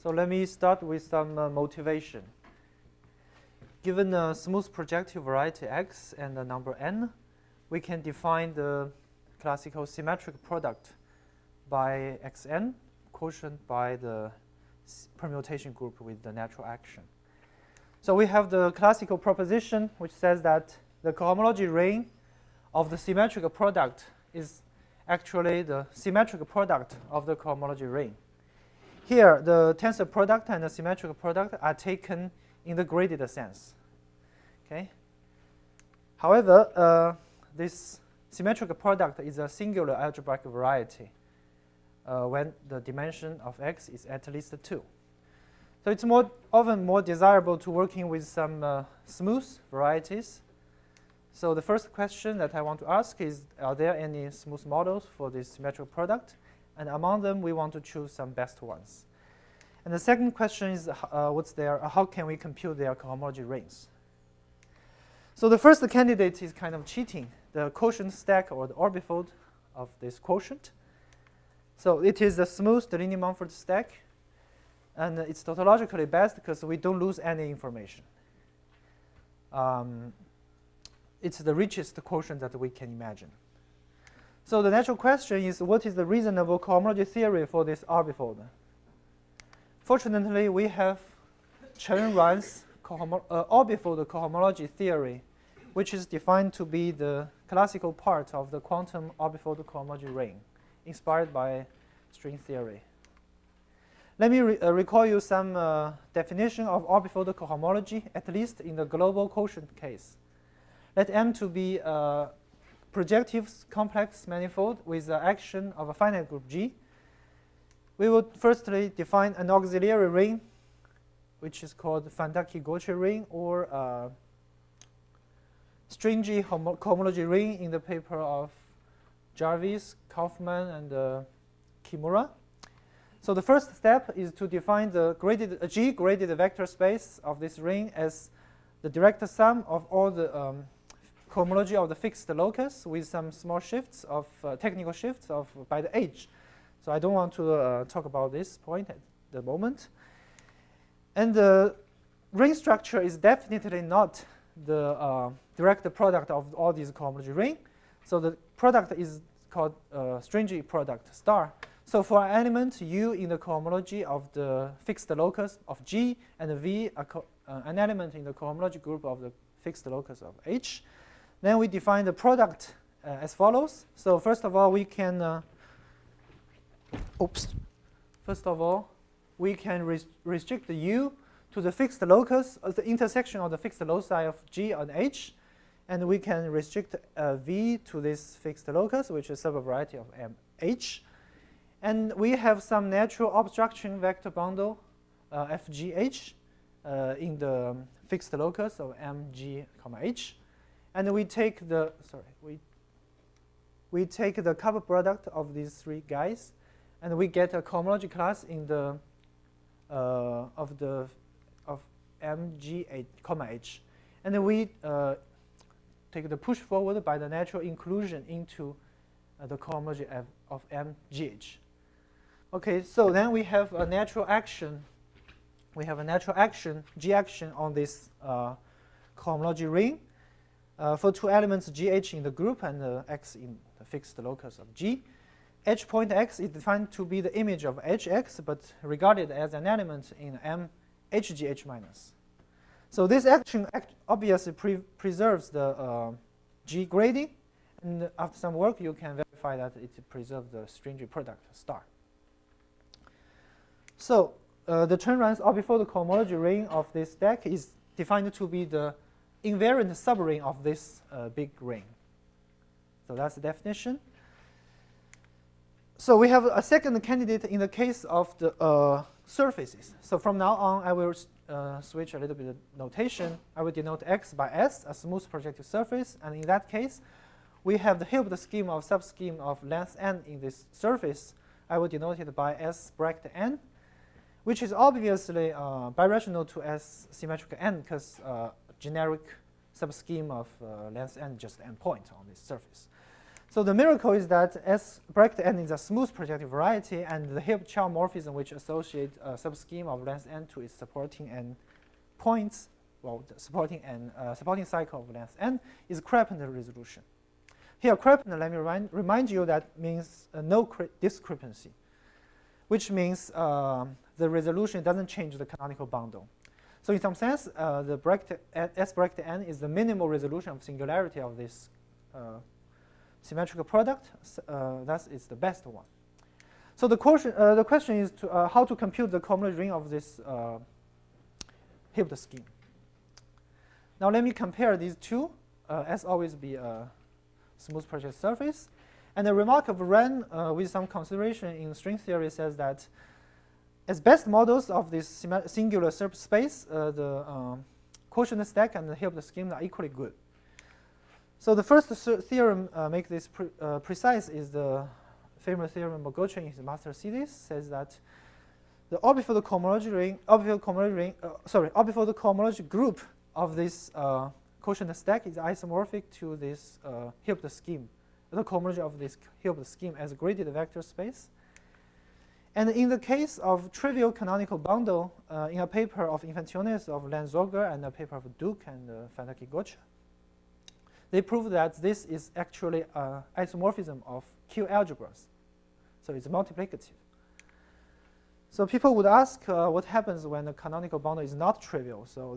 So let me start with some motivation. Given a smooth projective variety X and a number n, we can define the classical symmetric product by Xn, quotient by the permutation group with the natural action. So we have the classical proposition which says that the cohomology ring of the symmetric product is actually the symmetric product of the cohomology ring. Here, the tensor product and the symmetric product are taken in the graded sense. Okay. However, this symmetric product is a singular algebraic variety when the dimension of X is at least 2. So it's often more desirable to working with some smooth varieties. So the first question that I want to ask is, are there any smooth models for this symmetric product? And among them, we want to choose some best ones. And the second question is, how can we compute their cohomology rings? So the first candidate is kind of cheating, the quotient stack or the rbifold of this quotient. So it is a smooth Delaunay-Mumford stack. And it's tautologically best because we don't lose any information. It's the richest quotient that we can imagine. So the natural question is, what is the reasonable cohomology theory for this rbifold? Fortunately, we have Ruan's rbifold cohomology theory, which is defined to be the classical part of the quantum rbifold cohomology ring, inspired by string theory. Let me recall you some definition of rbifold cohomology, at least in the global quotient case. Let M to be a projective complex manifold with the action of a finite group G. We will firstly define an auxiliary ring, which is called Fantechi-Gottsche ring, or stringy cohomology ring in the paper of Jarvis, Kaufman, and Kimura. So the first step is to define the G-graded vector space of this ring as the direct sum of all the cohomology of the fixed locus with some small shifts of technical shifts of by the edge. So I don't want to talk about this point at the moment. And the ring structure is definitely not the direct product of all these cohomology rings. So the product is called stringy product star. So for an element U in the cohomology of the fixed locus of G and V, an element in the cohomology group of the fixed locus of H, then we define the product as follows. So first of all, we can restrict the U to the fixed locus, the intersection of the fixed loci of G and H, and we can restrict V to this fixed locus, which is subvariety of MH. And we have some natural obstruction vector bundle, FGH, in the fixed locus of MG, H. And we take the we take the cover product of these three guys, and we get a cohomology class in the of MG, H. And then we take the push forward by the natural inclusion into the cohomology of MGH. Okay, so then we have a natural action. We have a natural action, G action on this cohomology ring for two elements GH in the group and X in the fixed locus of G. H point X is defined to be the image of HX, but regarded as an element in M HGH minus. So this action obviously preserves the G grading, and after some work, you can verify that it preserves the stringy product star. So the Ruan's rbifold cohomology ring of this stack is defined to be the invariant subring of this big ring. So that's the definition. So we have a second candidate in the case of the surfaces. So from now on, I will switch a little bit of notation. I will denote X by S, a smooth projective surface. And in that case, we have the Hilbert scheme of subscheme of length n in this surface. I will denote it by S bracket n, which is obviously birational to S symmetric n because generic subscheme of length n just n point on this surface. So the miracle is that S bracket n is a smooth projective variety, and the Hilbert morphism, which associates a subscheme of length n to its supporting n points, well, the supporting cycle of length n, is crepant resolution. Here, crepant, let me remind you, that means no discrepancy, which means the resolution doesn't change the canonical bundle. So in some sense, the bracket S bracket n is the minimal resolution of singularity of this symmetrical product. Thus, it's the best one. So the question is how to compute the cohomology ring of this Hilbert scheme. Now let me compare these two. S always be a smooth projective surface. And the remark of Ruan with some consideration in string theory says that as best models of this singular space, the quotient stack and the Hilbert scheme are equally good. So the first theorem make this precise is the famous theorem of Gottsche in his master thesis, says that the orbifold cohomology group of this quotient stack is isomorphic to this Hilbert scheme, the cohomology of this Hilbert scheme as a graded vector space. And in the case of trivial canonical bundle, in a paper of Infantiones of Lehn-Sorger and a paper of Duke and Fantechi-Gottsche, they proved that this is actually an isomorphism of Q algebras. So it's multiplicative. So people would ask what happens when the canonical bundle is not trivial. So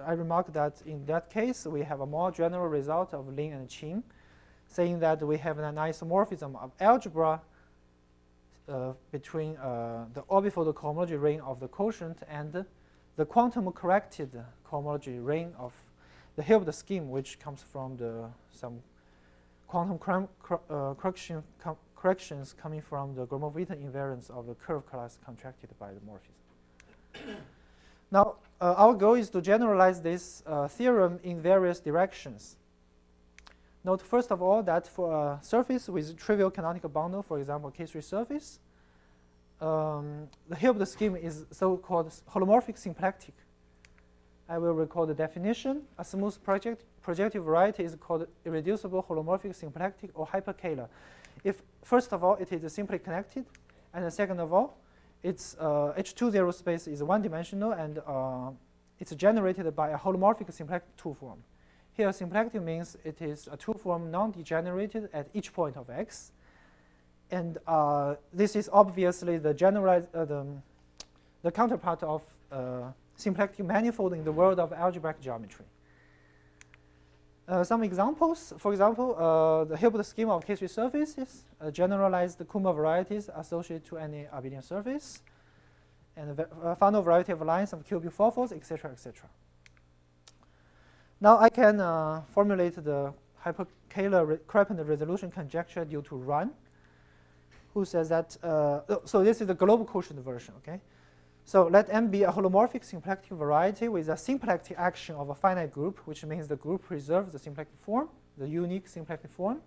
I remark that in that case, we have a more general result of Lin and Qin, saying that we have an isomorphism of algebra between the orbifold cohomology ring of the quotient and the quantum corrected cohomology ring of the Hilbert scheme, which comes from some quantum corrections coming from the Gromov-Witten invariance of the curve class contracted by the morphism. Now, our goal is to generalize this theorem in various directions. Note, first of all, that for a surface with trivial canonical bundle, for example, K3 surface, the Hilbert scheme is so-called holomorphic symplectic. I will recall the definition. A smooth projective variety is called irreducible holomorphic symplectic or yperkähler. If, first of all, it is simply connected, and second of all, its H20 space is one-dimensional, and it's generated by a holomorphic symplectic two-form. Here, symplectic means it is a two-form non-degenerated at each point of x. And this is obviously the counterpart of symplectic manifold in the world of algebraic geometry. Some examples, for example, the Hilbert scheme of K3 surfaces, generalized Kuma varieties associated to any abelian surface, and a final variety of lines of cubic fourfolds, etc., etc. Now I can formulate the yperkähler crepant resolution conjecture due to Ruan, who says that, so this is the global quotient version, okay? So let M be a holomorphic symplectic variety with a symplectic action of a finite group, which means the group preserves the symplectic form, the unique symplectic form.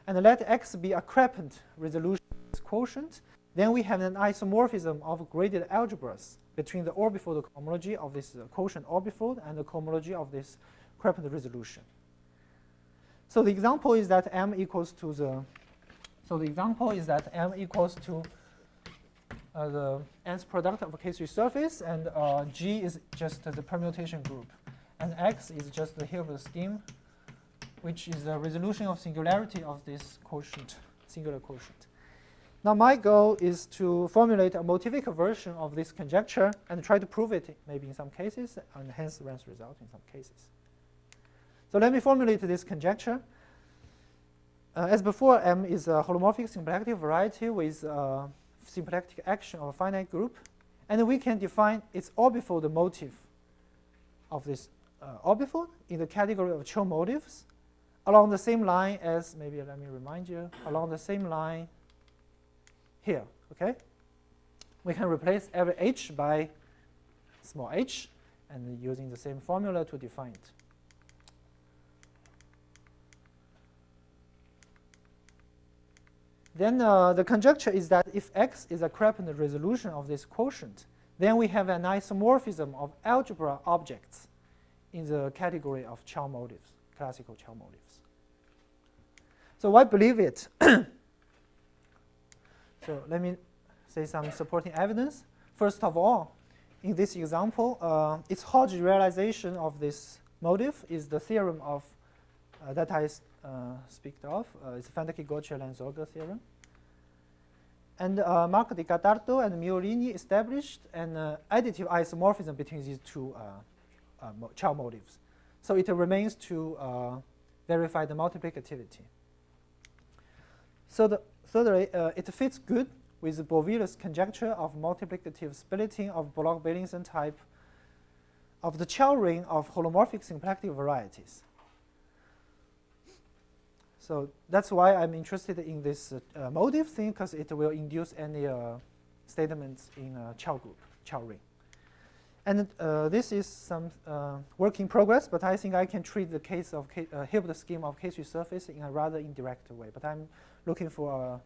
And let X be a crepant resolution quotient. Then we have an isomorphism of graded algebras between the orbifold cohomology of this quotient orbifold and the cohomology of this crepant resolution. So the example is that M equals to the the nth product of a K3 surface, and G is just the permutation group, and X is just the Hilbert scheme, which is the resolution of singularity of this quotient, singular quotient. Now my goal is to formulate a motivic version of this conjecture and try to prove it maybe in some cases, and hence Ruan's result in some cases. So let me formulate this conjecture. As before, M is a holomorphic symplectic variety with symplectic action of a finite group, and we can define its orbifold motive of this orbifold in the category of Chou motives along the same line as, maybe let me remind you, along the same line here, okay? We can replace every h by small h, and using the same formula to define it. Then the conjecture is that if X is a crepant resolution of this quotient, then we have an isomorphism of algebra objects in the category of Chou motives, classical Chou motives. So why believe it? So let me say some supporting evidence. First of all, in this example, its Hodge realization of this motive is the theorem of that I speak of. It's Fantechi-Gottsche-Lehn-Sorger theorem. And Marco di Gottardo and Miolini established an additive isomorphism between these two child motives. So it remains to verify the multiplicativity. So thirdly, it fits good with Bourville's conjecture of multiplicative splitting of Bloch-Beilinson type of the child ring of holomorphic symplectic varieties. So that's why I'm interested in this motive thing, because it will induce any statements in a child group, child ring. And this is some work in progress, but I think I can treat the case of Hilbert scheme of K3 surface in a rather indirect way. But I'm looking for a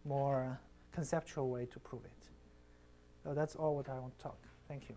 more conceptual way to prove it. So that's all what I want to talk. Thank you.